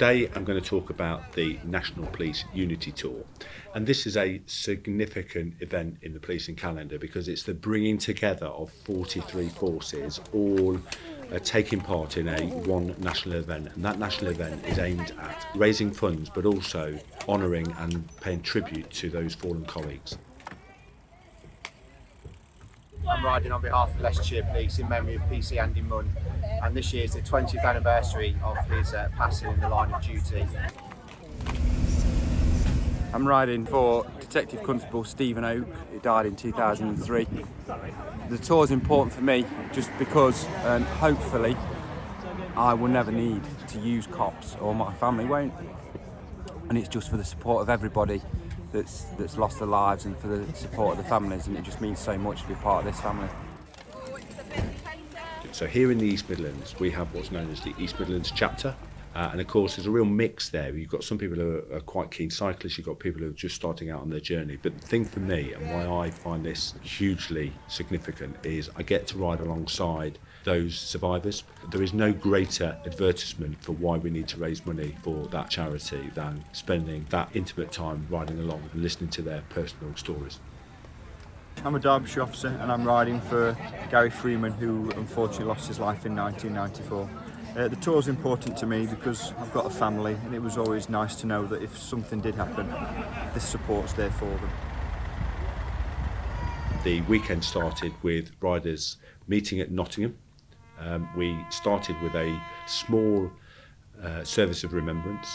Today I'm going to talk about the National Police Unity Tour, and this is a significant event in the policing calendar because it's the bringing together of 43 forces all taking part in one national event, and that national event is aimed at raising funds but also honouring and paying tribute to those fallen colleagues. I'm riding on behalf of Leicestershire Police in memory of PC Andy Munn, and this year is the 20th anniversary of his passing in the line of duty. I'm riding for Detective Constable Stephen Oak, who died in 2003. The tour is important for me just because hopefully I will never need to use C.O.P.S, or my family won't, and it's just for the support of everybody that's lost their lives and for the support of the families, and it just means so much to be part of this family. So here in the East Midlands we have what's known as the East Midlands chapter, and of course there's a real mix there. You've got some people who are quite keen cyclists, you've got people who are just starting out on their journey, but the thing for me and why I find this hugely significant is I get to ride alongside those survivors. There is no greater advertisement for why we need to raise money for that charity than spending that intimate time riding along and listening to their personal stories. I'm a Derbyshire officer and I'm riding for Gary Freeman, who unfortunately lost his life in 1994. The tour's important to me because I've got a family, and it was always nice to know that if something did happen, this support's there for them. The weekend started with riders meeting at Nottingham. We started with a small service of remembrance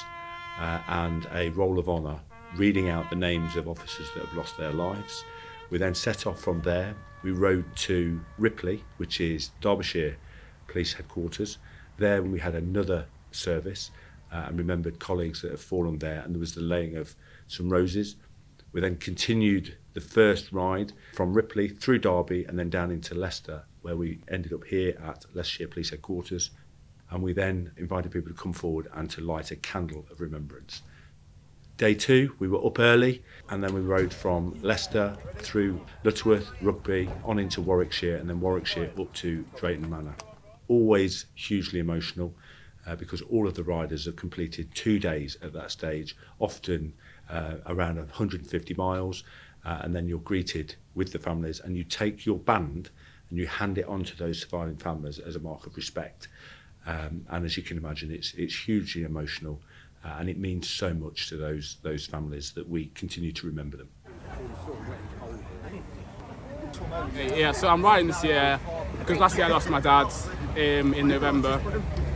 and a roll of honour, reading out the names of officers that have lost their lives. We then set off from there. We rode to Ripley, which is Derbyshire Police Headquarters. There we had another service and remembered colleagues that have fallen there, and there was the laying of some roses. We then continued the first ride from Ripley through Derby and then down into Leicester, where we ended up here at Leicestershire Police Headquarters, and we then invited people to come forward and to light a candle of remembrance. Day two, we were up early, and then we rode from Leicester through Lutterworth, Rugby, on into Warwickshire, and then Warwickshire up to Drayton Manor. Always hugely emotional because all of the riders have completed 2 days at that stage, often around 150 miles, and then you're greeted with the families and you take your band and you hand it on to those surviving families as a mark of respect. And as you can imagine, it's hugely emotional, and it means so much to those families that we continue to remember them. Yeah, so I'm riding this year because last year I lost my dad in November,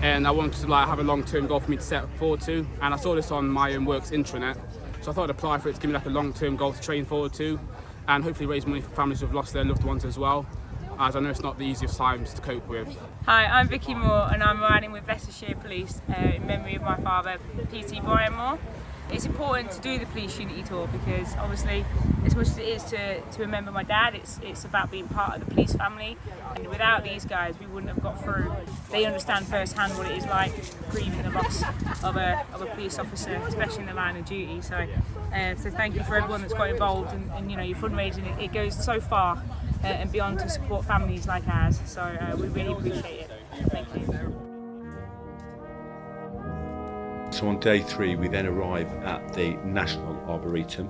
and I wanted to have a long-term goal for me to set forward to, and I saw this on my own work's intranet, so I thought I'd apply for it to give me a long-term goal to train forward to, and hopefully raise money for families who have lost their loved ones as well, as I know it's not the easiest times to cope with. Hi, I'm Vicky Moore and I'm riding with Leicestershire Police in memory of my father, PT Brian Moore. It's important to do the Police Unity Tour because obviously, as much as it is to remember my dad, it's about being part of the police family, and without these guys we wouldn't have got through. They understand firsthand what it is like grieving the loss of a police officer, especially in the line of duty. So thank you for everyone that's got involved, and your fundraising, it goes so far and beyond to support families like ours, so we really appreciate it. Thank you. So on day three we then arrive at the National Arboretum.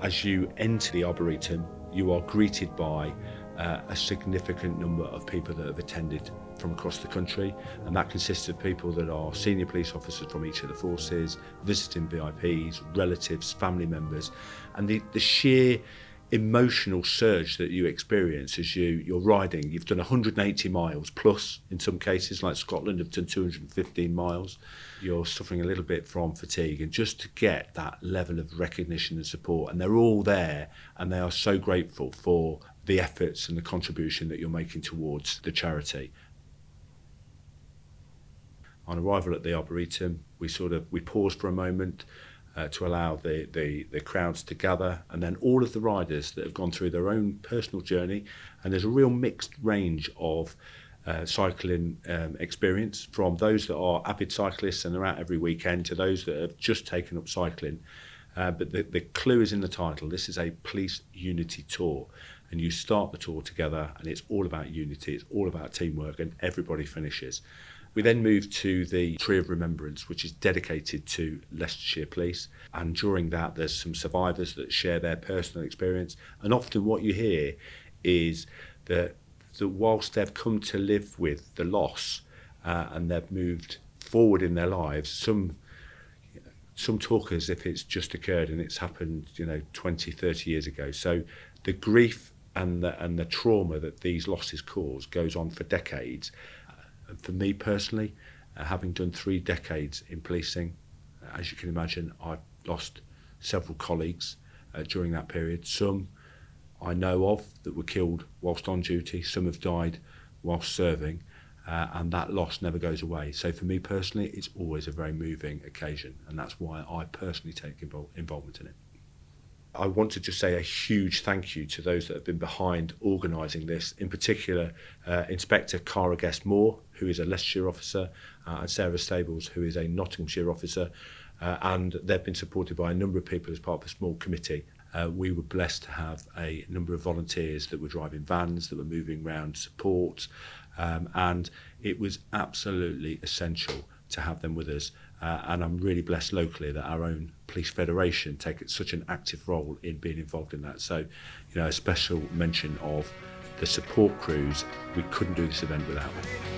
As you enter the Arboretum you are greeted by a significant number of people that have attended from across the country, and that consists of people that are senior police officers from each of the forces, visiting VIPs, relatives, family members, and the sheer emotional surge that you experience as you're riding. You've done 180 miles plus in some cases, like Scotland have done 215 miles. You're suffering a little bit from fatigue, and just to get that level of recognition and support, and they're all there and they are so grateful for the efforts and the contribution that you're making towards the charity. On arrival at the Arboretum, we pause for a moment to allow the crowds to gather, and then all of the riders that have gone through their own personal journey, and there's a real mixed range of cycling experience, from those that are avid cyclists and are out every weekend to those that have just taken up cycling. But the clue is in the title. This is a police unity tour, and you start the tour together and it's all about unity, it's all about teamwork, and everybody finishes. We then moved to the Tree of Remembrance, which is dedicated to Leicestershire Police. And during that, there's some survivors that share their personal experience. And often what you hear is that whilst they've come to live with the loss and they've moved forward in their lives, some talk as if it's just occurred and it's happened, 20, 30 years ago. So the grief and the trauma that these losses cause goes on for decades. For me personally, having done 3 decades in policing, as you can imagine, I've lost several colleagues during that period. Some I know of that were killed whilst on duty, some have died whilst serving, and that loss never goes away. So for me personally, it's always a very moving occasion, and that's why I personally take involvement in it. I want to just say a huge thank you to those that have been behind organising this, in particular Inspector Cara Guest-Moore, who is a Leicestershire officer, and Sarah Stables, who is a Nottinghamshire officer, and they've been supported by a number of people as part of a small committee. We were blessed to have a number of volunteers that were driving vans, that were moving around support, and it was absolutely essential to have them with us. And I'm really blessed locally that our own police federation take such an active role in being involved in that. So, a special mention of the support crews. We couldn't do this event without them.